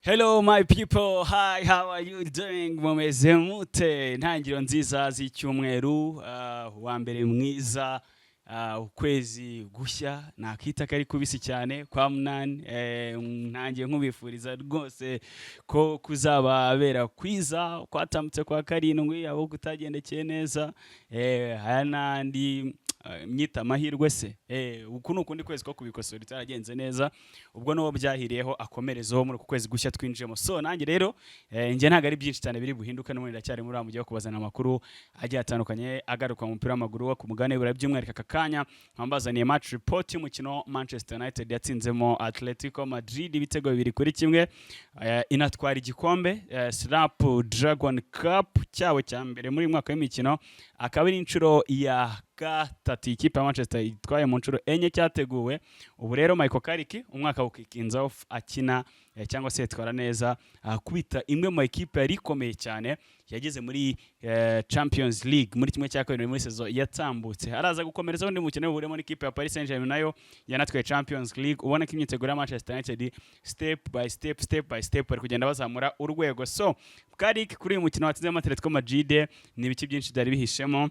Hello my people, hi, how are you doing? Mumeze mute? Ntangiro nziza z'icyumweru, wa mbere mwiza, ukwezi gushya, nakita kari kubisi cyane kwa munani, ntangiye nkubifuriza rwose ko kuzababera kwiza, kwatambutse kwa karindwi, abo kutagendekeye neza, aya n'andi myita amahirwe se uku ni ukundi kwezi ko kubikosora itaragenze neza, ubwo n'uwo byahiriyeho akomerezeho muri uku kwezi gushya twinjiyemo. So nanjye rero njye ntabwo ari byinshi cyane biri buhinduka, n'ubundi ndacyari muri amujyi wo kubazana amakuru agiye atandukanye agaruka mu mupira w'amaguru wo ku mugabane w'Uburayi, by'umwihariko aka kanya nkambazaniye match report y'umukino Manchester United yatsinzemo Atletico Madrid ibitego 2-1, inatwara igikombe Slap Dragon Cup cyabo cya mbere muri mwaka w'imikino, akaba ari inshuro ya gatatu ikipe ya Manchester itwaye mu nshuro enye cyateguwe. Ubu rero Michael Carrick umwaka ukikinza akina cyangwa se yitwara neza, kubita imwe mu ekipe yari ikomeye cyane yageze muri Champions League muri kimwe cya kabiri muri saison yatambutse. Araza gukomereza undi mukino w'uburemo n'ikipe ya Paris Saint-Germain nayo yanatwaye Champions League. Ubona ko imyiteguro ya Manchester United step by step bari kugenda bazamura urwego. So Carrick kuri uyu mukino watsinze Atletico Madrid ni ibiki byinshi byari bihishemo.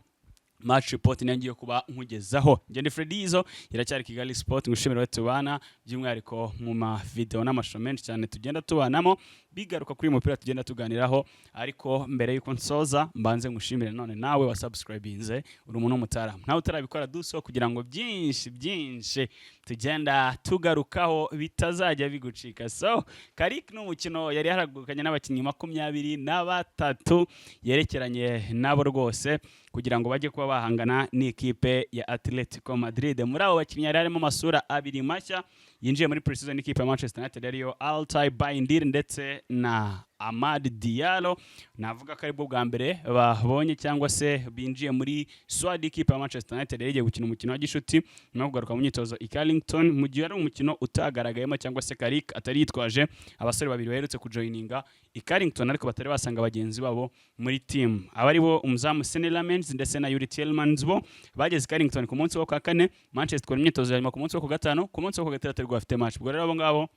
Match report ngiye kuba nkugezaho. Ngende Fredizo iracyari Kigali Sport, ngushimira tubana by'umwihariko mu ma video n'amashusho menshi cyane tugenda tubanamo bigaruka kuri mupira tugenda tuganiraho. Ariko mbere yuko nsoza mbanze ngushimire none nawe wa subscribinze uri umuntu w'umutaramu, nawe utarabikora duso kugira ngo byinshi tugenda tugarukaho bitazajya bigucika. So Carrick n'umukino yari haragukanye n'abakinnyi 23 yerekeranye nabo rwose kugira ngo bajye kuba bahangana n'ikipe ya Atletico Madrid. Muri abo bakinnyi yari harimo amasura abiri mashya yinjiye muri pre-season n'ikipe ya Manchester United ariyo Altay Bayindir ndetse na Amad Diallo. Navuga ko aribwo bwa mbere babonye cyangwa se binjiye muri squad ikipe ya Manchester United yagiye gukina umukino wa gishuti no kugaruka mu myitozo i Carrington, mu gihe ari umukino utagaragayemo cyangwa se Carrick atari yitwaje abasore babiri baherutse kujoininga i Carrington ariko batari basanga bagenzi babo muri team. Abari bo umuzamu Senelamens ndetse na Yuri Tielemans bo bageze Carrington ku munsi wo kwa kane, Manchester ikora imyitozo yarimo ku munsi wo ku gatanu, ku munsi wo ku gatandatu rwo afite match. Ubwo rero abo ngabo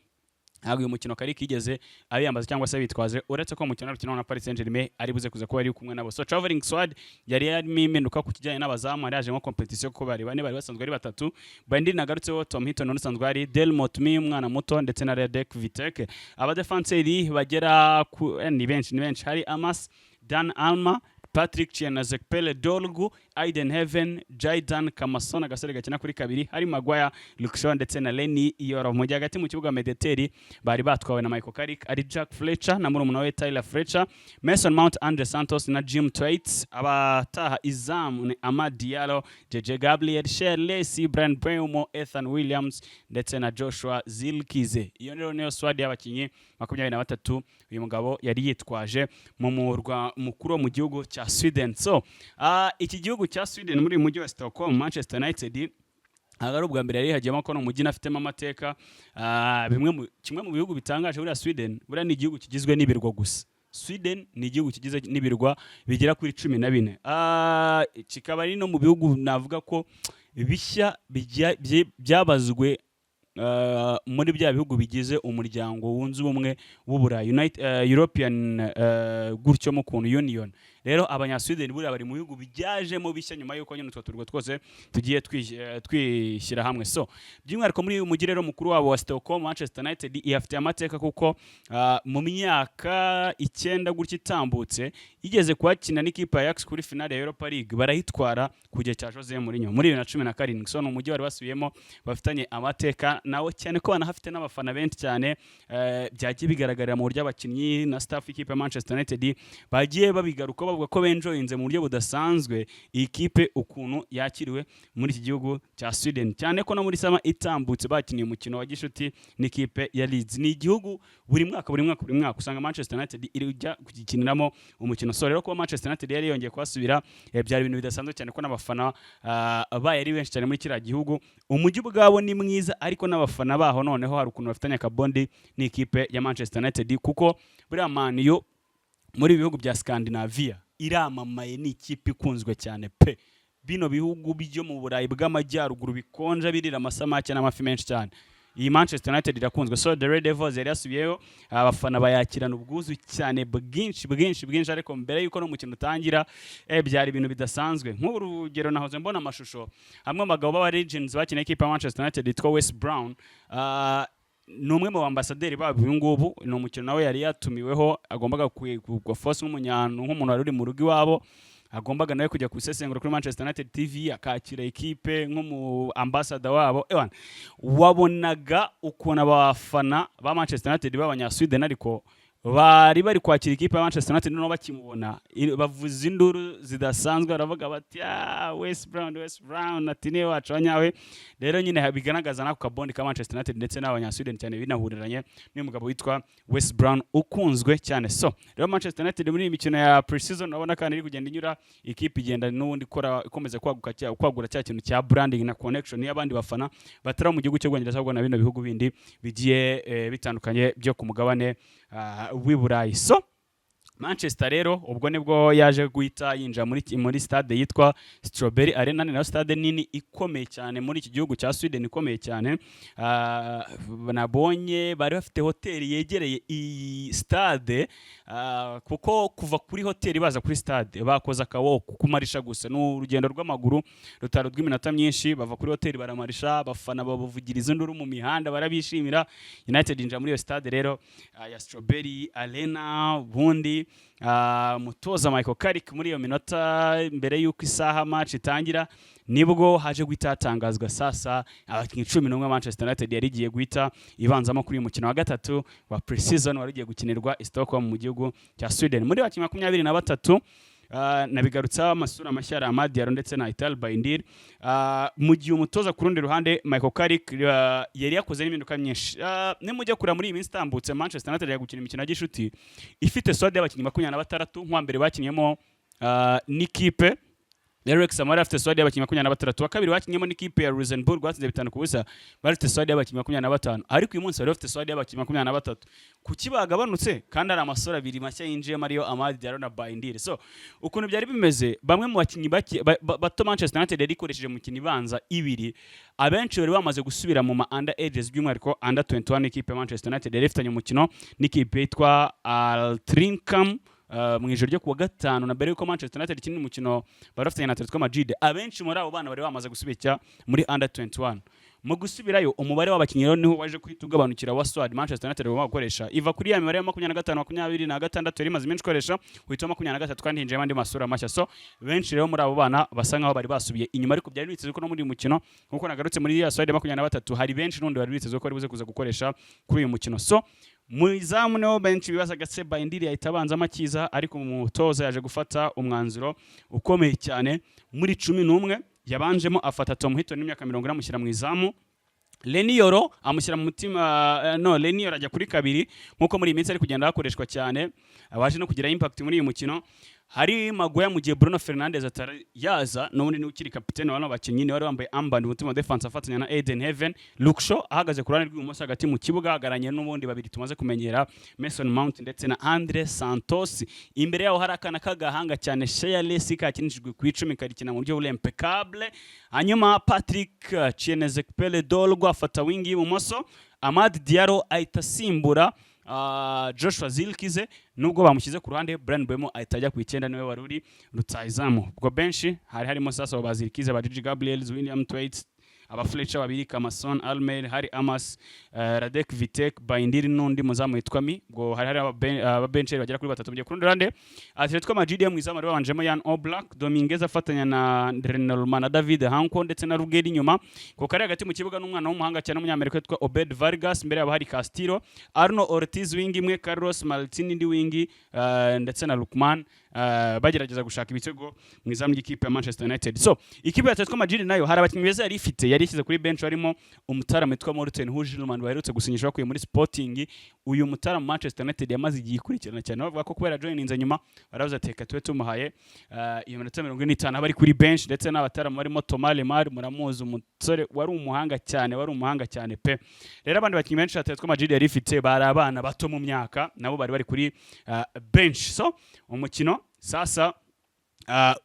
ntabwo uyu mukino Carrick yigeze abiyambaza cyangwa se bitwaje, uretse ko umukino w'urukino na Paris Saint-Germain ari buze kuza kuba ari kumwe nabo. So traveling squad yari yarimimenduka ku kijyanye n'abazamu, ari yaje nko competition kuko bari bane bari basanzwe ari batatu. Bandi nagarutseho Tom Hinton usanzwe ari Delmot Mi umwana muto ndetse na Radek Vitek. Aba defenseurs bagera ni benshi, hari Amas Dan Alma, Patrick Chienazekpele Dolgu, Aiden Heaven, Jaidan Kamasona gasore gakina kuri kabiri, hari Maguire, Luxon ndetse na Lenny Yoro. Mu gihe hagati mu kibuga Medeteri bari batwawe na Michael Carrick, ari Jack Fletcher na murumuna we Tyler Fletcher, Mason Mount, Andre Santos na Jim Twaits. Abataha izamu ni Amad Diallo, JJ Gabriel, Shirley, Brian Bremo, Ethan Williams ndetse na Joshua Zilkize. Iyo niyo squad y'abakinnyi 23 uyu mugabo yari yitwaje mu murwa mukuru mu gihugu cya Sweden. So iki gihugu cya Sweden muri mujyi wa Stockholm, Manchester United agari ubwa mbere yari hagiyemo ko no mujyi nafitemo amateka. Kimwe mu bihugu bitangaje muri Sweden, bura ni igihugu kigizwe n'ibirwa gusa. Sweden ni igihugu kigize n'ibirwa bigera kuri 14, kikaba ari no mu bihugu navuga ko bishya byabazwe muri bya bihugu bigize umuryango wunze ubumwe w'Uburayi, European gutyo mu kuntu Union. Rero abanyasweden buri bari mu bihugu bijyajemo bishya nyuma yuko nyine turwa twose tugiye twishyira hamwe. So by'umwihariko muri uyu mujyi rero mukuru wabo wa Stockholm, Manchester United ifite amateka kuko mu myaka 9 gutya itambutse igeze kwakina n'ikipe ya Ajax kuri finale ya Europa League, barahitwara kujya cya Jose Mourinho muri 2017. So no mujyi wari basubiyemo bafitanye amateka nawo cyane ko banahafite n'abafana benshi cyane, byagiye bigaragarira mu buryo abakinnyi na staff ikipe ya Manchester United bagiye babigaruka bavuga ko benjoyinze mu buryo budasanzwe iyi kipe ukuntu yakiriwe muri iki gihugu cya Sweden, cyane ko no muri sama itambutse bakiniye umukino wa gishuti n'ikipe ya Leeds. Ni igihugu buri mwaka usanga Manchester United irujya kugikiniramo umukino. So rero ko Manchester United yari yongeye kwasubira byari ibintu bidasanzwe cyane ko n'abafana baye ari benshi cyane muri kiriya gihugu. Umujyi bwabo ni mwiza ariko n'abafana baho noneho hari ukuntu bafitanye akabondi n'ikipe ya Manchester United, kuko buriya Man U muri bihugu bya Scandinavia iramamaye ni ikipe ikunzwe cyane pe. Bino bihugu byo mu Burayi bw'amajyaruguru bikonja birira amasamake n'amafi menshi cyane, iyi Manchester United irakunzwe. So the Red Devils yari yasubiyeyo, abafana bayakirana ubwuzu cyane bwinshi, ariko mbere yuko no mukino utangira byari ibintu bidasanzwe. Nk'urugero nahoze mbona amashusho hamwe abagabo b'aba Legends bakinye ikipe ya Manchester United yitwa West Brown, ni umwe mu ambasaderi babo uyu ngubu. Ni umukino nawe yari yatumiweho, agombaga kugwa force nk'umuntu wari uri mu rugo iwabo, agombaga nawe kujya kusesengura kuri Manchester United TV akakira ikipe nk'umu ambassador wabo. Wabonaga ukuntu abafana ba Manchester United b'abanya-Sweden ariko bari kwakira ikipe ya Manchester United no bakimubona bavuza induru zidasanzwe, baravuga bati West Brown ati niwe wacu wanyawe. Rero nyine bigaragaza nako kabondi ka Manchester United ndetse n'abanya-Sweden cyane binahuriranye n'umugabo witwa West Brown ukunzwe cyane. So rero Manchester United muri imikino ya pre-season urabona kandi iri kugenda inyura, ikipe igenda n'ubundi ikomeza kwagura cya kintu cya branding na connection y'abandi bafana batara mu gihugu cyo Bwongereza ahubwo na bino bihugu bindi bigiye bitandukanye byo ku mugabane w'Iburayi. So Manchester rero ubwo nibwo yaje guhita yinja muri stade yitwa Strawberry Arena, ni nayo stade nini ikomeye cyane muri iki gihugu cya Sweden, ikomeye cyane. Nabonye bari bafite hoteli yegereye iyi stade, kuko kuva kuri hoteli baza kuri stade bakoza akawoko kumarisha gusa, n'urugendo rw'amaguru rutaro rw'iminota myinshi. Bava kuri hoteli baramarisha, abafana babuvugiriza induru mu mihanda, barabishimira. United inja muri iyo stade rero ya Strawberry Arena. Bundi mutoza Michael Carrick muri iyo minota mbere y'uko isaha match itangira nibwo haje guhita atangazwa sasa abakinnyi 11 Manchester United yari igiye guhita ibanzamo kuri uyu mukino wa gatatu wa pre-season wari ugiye gukinirwa i Stockholm mu gihugu cya Sweden. Muri bakinnyi 23 nabigarutsa amasura mashya ya Ahmad Diallo ndetse na Ital Baindir. Mu gihe umutoza ku rundi ruhande Michael Carrick yari yakoze n'impinduka nyinshi. Nimujya kura muri iyi minsi itambutse Manchester United yagukina imikino y'gishuti ifite squad y'abakinnyi 26 nk'uwa mbere bakinyemo n'ikipe Alex Samara afite squad y'abakinnyi 23, wa kabiri bakinyemo n'ikipe ya Rosenborg batsinze 5-0 bafite squad y'abakinnyi 25, ariko uyu munsi bari bafite squad y'abakinnyi 23. Kuki bagabanutse kandi ari amasura abiri mashya yinjiye Mario Ahmad Diallo na Baindir. So ukuntu byari bimeze, bamwe mu bakinnyi bato Manchester United yari ikoresheje mu kintu ibanza ibiri, abenshi bari bamaze gusubira mu under ages by'umwihariko under 21. Ikipe Manchester United yari ifitanye umukino n'ikipe yitwa Atletico mu ijoro ryo kuwa gatanu, na mbere yuko Manchester United ikina umukino barafitanye na Atletico Madrid. Abenshi muri abo bana bari bamaze gusubira muri under 21. Mu gusubirayo umubare w'abakinnyi rero niho waje kwita ugabanukira wa squad Manchester United bagomba gukoresha iva kuri ya mibare ya 25 26 yari maze menshi koresha uhita 23 kandi hinjiye abandi masura mashya. So benshi rero muri abo bana basa nkaho bari basubiye inyuma, ariko byari biteze ko no muri mukino nkuko nagarutse muri ya squad 23 hari benshi n'undi bari biteze ko bari buze kuza gukoresha kuri uyu mukino. So muizamu niho benshi bibazaga se Baindir yahita abanza amakiza, ariko umutoza yaje gufata umwanzuro ukomeye cyane. Muri 11 yabanjemo afata Tom Hito n'imyaka 40 amushyira mu izamu. Lenioro amushyira mu mutima, Lenioro ajya kuri kabiri nkuko muri iminsi ari kugenda hakoreshwa cyane, waje no kugira impact muri uyu mukino. Hari Maguire mu gihe Bruno Fernandes atarayaza, n'ubundi ni ukiri kapitene wano bakinnyi ni wari wambaye armband mu team defense afatanya na Eden Heaven. Luke Shaw ahagaze ku ruhande rw'ibumoso hagati mu kibuga agaranye n'ubundi babiri tumaze kumenyera, Mason Mount ndetse na Andre Santos. Imbere yaho hari akana kagahanga cyane Shayalesi kakinishijwe ku 10 karikina mu buryo impeccable. Hanyuma Patrick Chienezekpele Dolgo afata wing y'ibumoso, Ahmad Diallo ahita simbura Joshua Zirkzee, nubwo bamushyize ku ruhande Brian Mbeumo ahita ajya ku 9 niwe waruri rutayizamu. Ubwo benshi hari harimo sasa ba Zirkzee, ba Gigi Gabriel, William Twaite, aba Fletcher babiri, Kamason Almer, hari Amas, Radek Vitek, Baindir n'undi muzamu yitwa Mi. Ubwo hari aba bench bagera kuri 3 mu kurundi ruhande. Atletico Madrid mu izamu babanjemo Jan Oblak, Dominguez afatanya na Drenelman na David Hanko ndetse na Ruggeri inyuma. Ko kare hagati mu kibuga n'umwana w'umuhanga cyane w'umunyamerika witwa Obed Vargas, mbere yabo hari Castillo, Arno Ortiz wing imwe, Carlos Martin ndi wing ndetse na Lukman bagerageza gushaka ibitego mu izamu ry'ikipe ya Manchester United. So ikipe ya Atletico Madrid nayo hari abakinnyi beza yari ifite, yari ishyize kuri bench harimo umutaramu witwa Morten Hujlman baherutse gusinyisha bakuye muri Sporting. Uyu mutaramu Manchester United yamaze igiye ikurikirana cyane, bavuga ko kubera joininze nyuma baravuze ateka tuwe tumuhaye iyo minota 45 abari kuri bench, ndetse n'abataramu barimo Thomas Lemar, muramuzi umusore wari umuhanga cyane pe. Rero abandi bakinnyi benshi Atletico Madrid yari ifite bari abana bato mu myaka, nabo bari kuri bench. So umukino sasa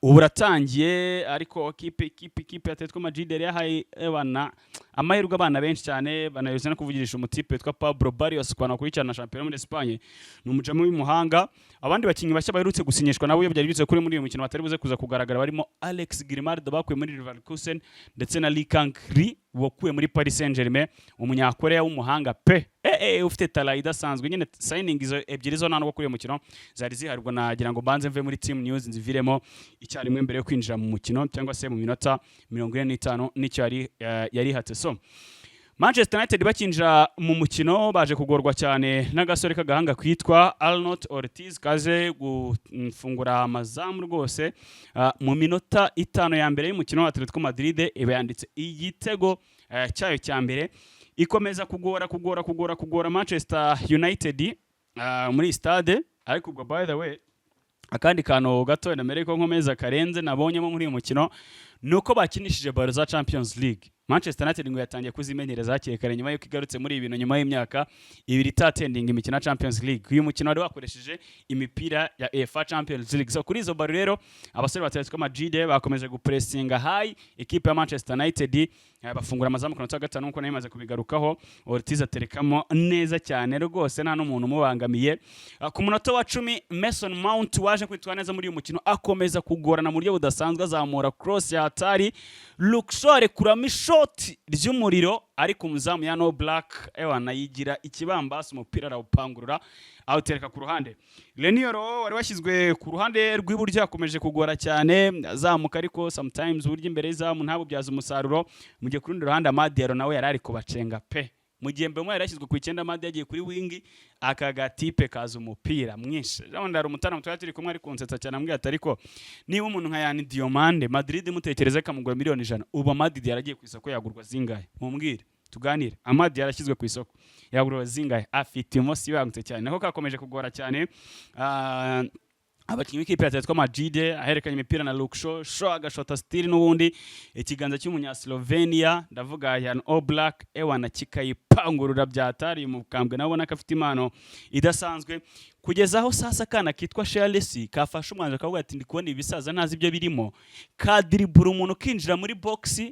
uburatangiye, ariko ikipe Atletico Madrid yari yahaye ebana amahirwe abana benshi cyane banayuze no kuvugirisha umutipe witwa Pablo Barrios kwana kurikirana shampiyona muri Espagne ni umujamo w'umuhanga abandi bakinnyi bashya baherutse gusinyishwa nabo byari bize kuri muri uyu mukino batari buze kuza kugaragara barimo Alex Grimaldo bakuye muri Irabikoze ndetse na Lee Kang-ri wakuye muri Paris Saint-Germain umunyakoreya w'umuhanga pe ufite talent idasanzwe nyine signing izo ebyiri zo nano kuri uyu mukino zari ziharwa nagira ngo banze mve muri team news nziviremo icyarimwe mbere yo kwinjira mu mukino cyangwa se mu minota 45 n'icyo yari hate so Manchester United bakinjira mu mukino baje kugorwa cyane n'agasore k'agahanga kwitwa Arnold Ortiz kaze gufungura amazamu rwose mu minota 5 ya mbere y'umukino wa Atletico Madrid yanditse igitego cyayo cya mbere ikomeza kugora Manchester United muri stade ariko ubwo by the way akandi kantu gato na Amerika nkomeza karenze nabonyemo muri uyu mukino nuko bakinishije baro za Champions League Manchester United ngo yatangiye kuzimenyereza hakiri kare nyuma yuko igarutse muri ibintu nyuma y'imyaka ibiri tatending imikino ya Champions League uyu mukino wari wakoresheje imipira ya UEFA Champions League so kuri izo baro rero abasore ba Atletico Madrid bakomeje gupressinga high equipe ya Manchester United bafungura amazamu ku nota gatanu nkuko nayimaze kubigarukaho Ortiz aterekamo neza cyane rwose nta n'umuntu mubangamiye ku munota wa 10 Mason Mount waje kwitwa neza muri uyu mukino akomeza kugorana mu buryo budasanzwe azamura cross ya hatari Luxor kurami shot ry'umuriro ariko umuzamu ya No Black nayigira ikibambasi umupira arawupangurura awutereka ku ruhande Lenioro wari washyizwe ku ruhande rw'iburyo akomeje kugora cyane azamuka ariko sometimes buryo imbere zamu ntabo byaza umusaruro mu gihe ku rundi ruhande Amadiaro nawe yari ari kubacenga pe mu gihe mbemo yarashyizwe ku 9 Amadi yagiye kuri wing akagatipe kaza umupira mwinshi rwanda ari umutana mutwa turi kumwe ari kunsetsa cyane ambwiye atariko niba umuntu nka Yani Diomande Madrid mutekereze kamugura miliyoni 100 ubu Amadi yaragiye ku isoko yagurwa zingahe mumbwire tuganire Amadi yarashyizwe ku isoko yagurwa zingahe afite imosi yagutse cyane nako kakomeje kugora cyane abakinnyi b'ikipe ya Atletico Madrid aherekanye imipira na Luxor show agashota stili n'ubundi ikiganza cy'umunya Slovenia ndavuga Jan Oblak na kikayipangurura byatari mu kambwe nabona kafite impano idasanzwe kugeza aho sasa kana kitwa Chelsea kafasha umwanzo kavuga ati ndikubona ibisaza nazi ibyo birimo kadribura umuntu kinjira muri box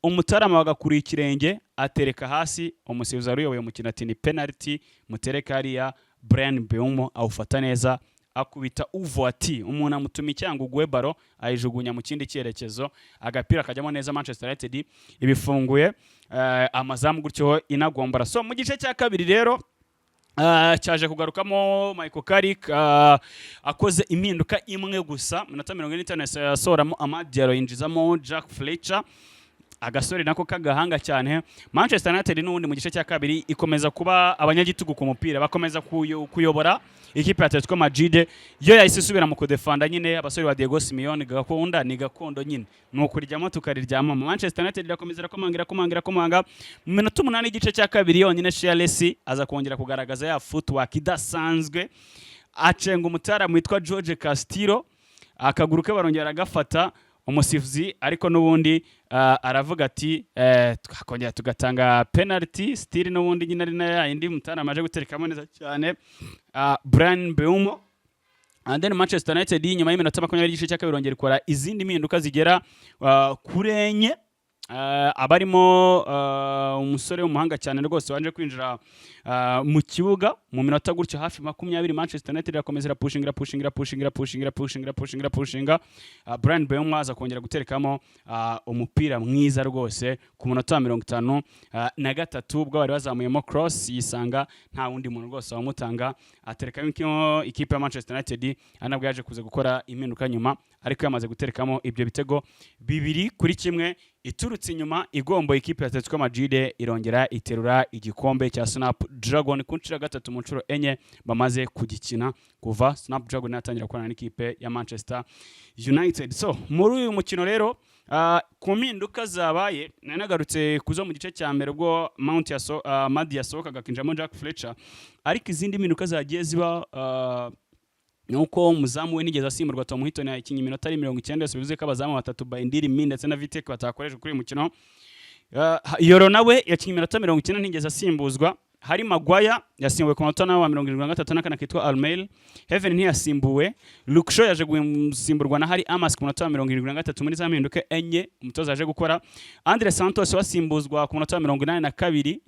umutarama bagakura ikirenge atereka hasi umusifuzi uyoboye umukino ati ni penalty mutereka hariya Brian Mbeumo awufata neza akubita uvuati umuntu amutuma cyangwa ugwe baro ayijugunya mu kindi cyerekezo agapira kajyamo neza Manchester United ibifunguye amazamu gutyo inagombara so mu gice cya kabiri rero cyaje kugarukamo Michael Carrick akoze impinduka imwe gusa minota 45 yasoramo Amadiaro yinjizamo Jack Fletcher agasore nako kagahanga cyane Manchester United n'ubundi mu gice cya kabiri ikomeza kuba abanyagitugu ku mupira bakomeza kuyobora ikipe ya Atletico Madrid yo yahise isubira mu kudefanda nyine abasore ba Diego Simeone Gahunda ni gakondo nyine nuko ryamo tukariryama Manchester United irakomeza komanga mu minota 8 igice cya kabiri yonyine Chelsea aza kongera kugaragaza ya footwork idasanzwe acenga umutara witwa George Castillo akaguru ke barongera agafata umusifuzi ariko n'ubundi aravuga ati twakongera tugatanga penalty still n'ubundi nyine ari na indi mutana amaje guterekamo neza cyane Brian Mbeumo and then Manchester United nyuma y'iminota 20 y'igice cya kabiri rongera ikora izindi mpinduka zigera kurenye abarimo umusore w'umuhanga cyane rwose wanje kwinjira mu kibuga mu minota gutyo hafi 20 Manchester United irakomeza pushinga Brian Mbeumo aza kongera guterekamo umupira mwiza rwose ku munota 53 ubwo bari bazamuyemo cross yisanga nta wundi muntu rwose wamutanga aterekamo ikipe ya Manchester United anabwo yaje kuza gukora impinduka nyuma ariko yamaze guterekamo ibyo bitego 2-1 iturutse inyuma igombo ikipe ya Atletico Madrid irongera iterura igikombe cya Snapdragon kunshira gatatu mu ncuro enye bamaze kugikina kuva Snapdragon yatangira gukorana n'ikipe ya Manchester United so muri uyu mukino rero ku mpinduka zabaye nanagarutse kuzo mu gice cya mbere ubwo Madi yasohokaga kinjamo Jack Fletcher ariko izindi mpinduka zagiye ziba nuko umuzamu we nigeze asimurwa Tom Hitton yakinye iminota 90 yose bivuze ko abazamu batatu Baindiri Min ndetse na Vitek batakoresha kuri mukino Yoro nawe yakinye iminota 90 ntigeze asimbuzwa Hari Maguire yasimbuwe ku munota wa 73 n'akana kitwa Almail. Heaven ntiyasimbuwe. Luke Shaw yaje gusimburwa na Hari Amas ku munota wa 73 muri za mpinduke enye umutoza yaje gukora. Andre Santos wasimbuzwa ku munota wa 82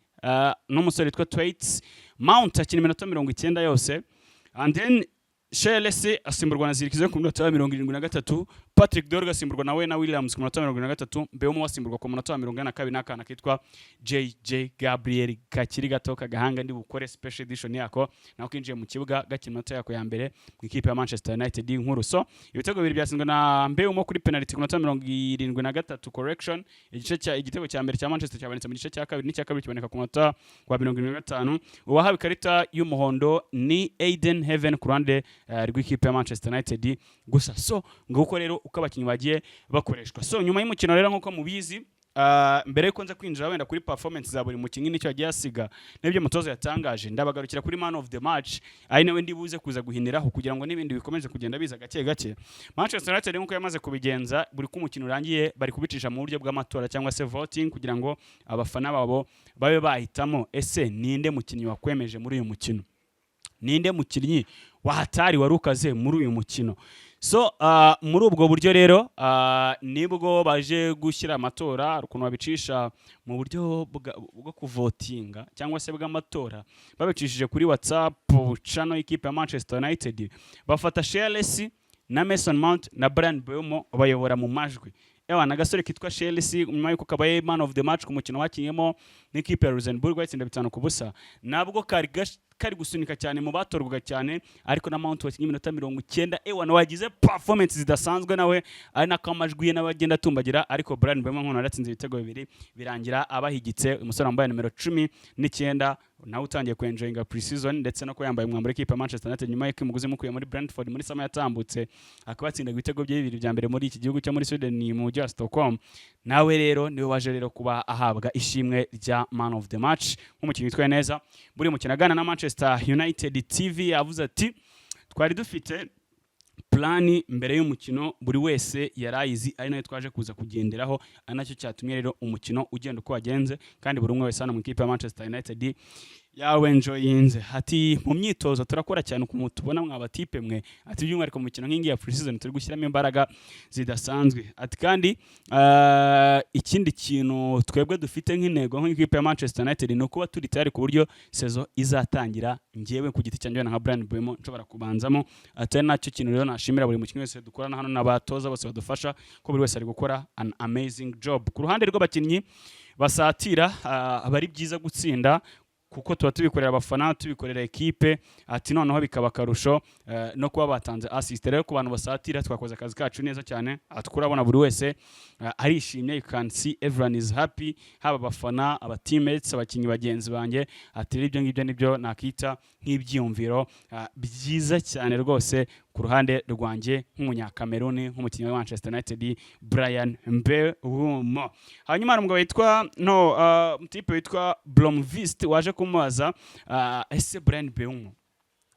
n'umusore witwa Twaits. Mount akina iminota 90 yose. And then Chelsea asimburwa na Zirkize ku munota wa 73. Patrick Dorga asimburwa nawe na Williams ku munota wa 73. Mbeumo wasimburwa ku munota wa 42 n'akana kitwa JJ Gabriel kakiri gato kagahanga ndi bukore special edition yako naho kinjiye mu kibuga gakina minota yako ya mbere mu ikipe ya Manchester United nkuru. So ibitego bibiri byatsinzwe na Mbeumo kuri penalty ku munota wa 73 correction. Igitego cya mbere cya Manchester cyabonetse mu gice cya kabiri n'icya kabiri kiboneka ku munota wa 75. Uwahawe ikarita y'umuhondo ni Aiden Heaven ku ruhande rw'ikipe ya Manchester United gusa. So nguko rero uko abakinnyi bagiye bakoreshwa. So nyuma y'umukino rero nkuko mubizi mbere yuko nza kwinjira wenda kuri performance za buri mukinnyi nicyo yagiye asiga n'ibyo mutozo yatangaje, ndabagarukira kuri man of the match ari nawe ndibuze kuza guhiniraho kugira ngo n'ibindi bikomeze kugenda biza gake gake. Manchester United nkuko yamaze kubigenza buri ku mukino urangiye bari kubicisha mu buryo bw'amatora cyangwa se voting kugira ngo abafana babo babe bahitamo ese ninde mukinnyi wakwemeje muri uyu mukino, ninde mukinnyi wahatari warukaze muri uyu mukino. So muri ubwo buryo rero nibwo baje gushyira amatora ukuntu babicisha mu buryo bwo kuvotinga cyangwa se bw'amatora babicishije kuri WhatsApp channel y'ikipe ya Manchester United. Bafata Chelsea na Mason Mount na Bryan Mbeumo bayobora mu majwi. Ewa nagasore kitwa Chelsea nyuma yuko kabaye man of the match ku mukino wakinyemo n'ikipe ya Rosenborg watsinda 5-0 nabwo kari gusunika cyane mu batorwaga cyane, ariko na Mount wakinye iminota 90 ewa wagize performance zidasanzwe nawe ari nakamajwi ye n'abagenda tumbagira, ariko Bryan Mbeumo nkono aratsinze ibitego bibiri birangira abahigitse. Umusore wambaye numero 19 nawe utangiye kwenjoyinga pre-season ndetse no ko yambaye umwambaro w'ikipe ya Manchester United nyuma y'uko imuguze mukuye muri Brentford muri sama yatambutse akabatsinda ibitego bye bibiri bya mbere muri iki gihugu cyo muri Sweden ni mu Just Stockholm. Nawe rero niwe waje rero kuba ahabwa ishimwe rya man of the match nk'umukinnyi witwaye neza. Buri mukino agana na Manchester United TV yavuze ati twari dufite plani mbere y'umukino buri wese yarayizi ari nayo twaje kuza kugenderaho, anacyo cyatumye rero umukino ugenda uko wagenze kandi buri umwe wese hano mu kipe ya Manchester United yawe enjoyinze. Ati mu myitozo turakora cyane ku mutubona mwaba tipe mwe, ati by'umwihariko mu mukino nk'ingi ya pre-season turi gushyiramo imbaraga zidasanzwe. Ati kandi ikindi kintu twebwe dufite nk'intego nk'ikipe ya Manchester United ni ukuba turi tayari ku buryo sezo izatangira ngewe ku giti cyanjye nka Bryan Mbeumo nshobora kubanzamo. Ati nacyo kintu rero nashimira buri mukinnyi wese dukorana hano n'abatoza bose badufasha ko buri wese ari gukora an amazing job. Ku ruhande rw'abakinnyi basatira abari byiza gutsinda kuko tuba tubikorera abafana tubikorera ekipe. Ati noneho bikaba karusho no kuba batanze assist rero ku bantu basatira twakoze akazi kacu neza cyane. Atkurabona buri wese arishimye, you can see everyone is happy, haba abafana aba teammates abakinnyi bagenzi banjye. Ati ibyo ngibyo nibyo nakita nk'ibyiyumviro byiza cyane rwose ku ruhande rwanjye nk'umunyakameruni nk'umukinnyi wa Manchester United Bryan Mbeumo. Hanyuma umugabo witwa mutipe witwa Blomqvist waje kumubaza ese Bryan Mbeumo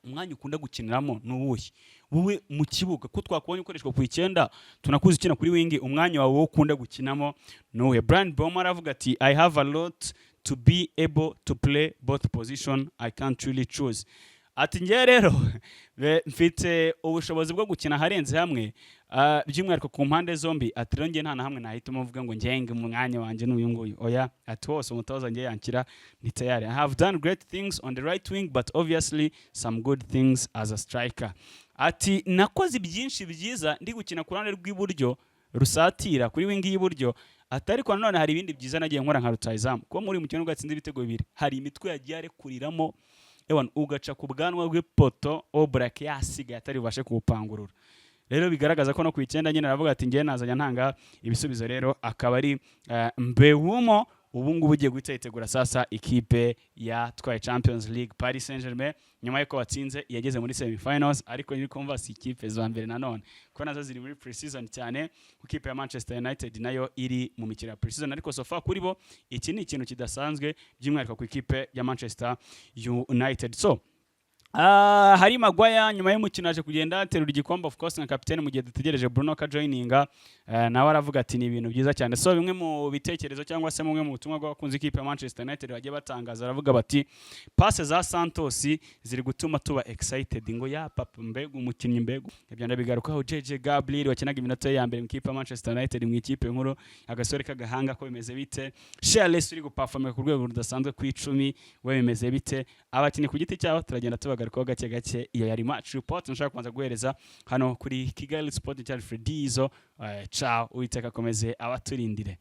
umwanya ukunda gukiniramo n'uwuhe wowe mu kibuga ko twakubonye ukoreshwa ku 9 tunakuzi ukina kuri wingi, umwanya wawe ukunda gukinamo n'uwuhe? Bryan Mbeumo aravuga ati I have a lot to be able to play both position, I can't really choose. Ati ngiye rero mfite ubushobozi bwo gukina harenze hamwe by'umwihariko ku mpande zombi. Ati rero ngiye nta na hamwe nahitamo uvuga ngo ngenge mu mwanya wanje n'uyu nguyu, oya. Ati hose umutoza ngiye yankira ni tayari. I have done great things on the right wing but obviously some good things as a striker. Ati nakoze byinshi byiza ndi gukina ku ruhande rw'iburyo rusatira kuri wingi y'iburyo, atari kwa none hari ibindi byiza nagiye nkora nka rutayizamu ko muri mukino gatsinze ibitego bibiri hari imitwe yagiye arekuriramo ewan ugaca ku bwanwa bw'ipoto Oblak yasigaye atari bubashe kuwupangurura. Rero bigaragaza ko no ku 9 nyine aravuga ati ngiye nazanya ntanga ibisubizo. Rero akaba ari Mbeumo ubu ngubu ugiye guhita yitegura sasa ikipe ya twaye Champions League Paris Saint-Germain nyuma y'uko watsinze yageze muri semi-finals, ariko ni kumva si ikipe za mbere nanone ko nazo ziri muri pre-season cyane ku ikipe ya Manchester United nayo iri mu mikino ya pre-season, ariko so far kuri bo iki ni ikintu kidasanzwe by'umwihariko ku ikipe ya Manchester United. So Hari Magwaya nyuma y'umukino aje kugenda aterura igikombe of course nka kapitene mu gihe dutegereje Bruno ka joininga, nawe aravuga ati ni ibintu byiza cyane. So bimwe mu bitekerezo cyangwa se bimwe mu butumwa bw'abakunzi ikipe ya Manchester United bagiye batangaza, aravuga bati passe za Santos ziri gutuma tuba excited, ngo ya papa mbega umukinnyi mbega. Ibyo ndabigarukaho JJ Gabriel wakinaga iminota ya mbere mu ikipe ya Manchester United mu ikipe nkuru, agasore k'agahanga ko bimeze bite. Charles uri guperforma ku rwego rudasanzwe ku 10, we bimeze bite. Abakinnyi ku giti cyabo turagenda tubagarukaho gake gake. Iyo yari match report nshaka kubanza guhereza hano kuri Kigali Sport Channel Fredizo. Ciao, uiteka komeze abaturindire.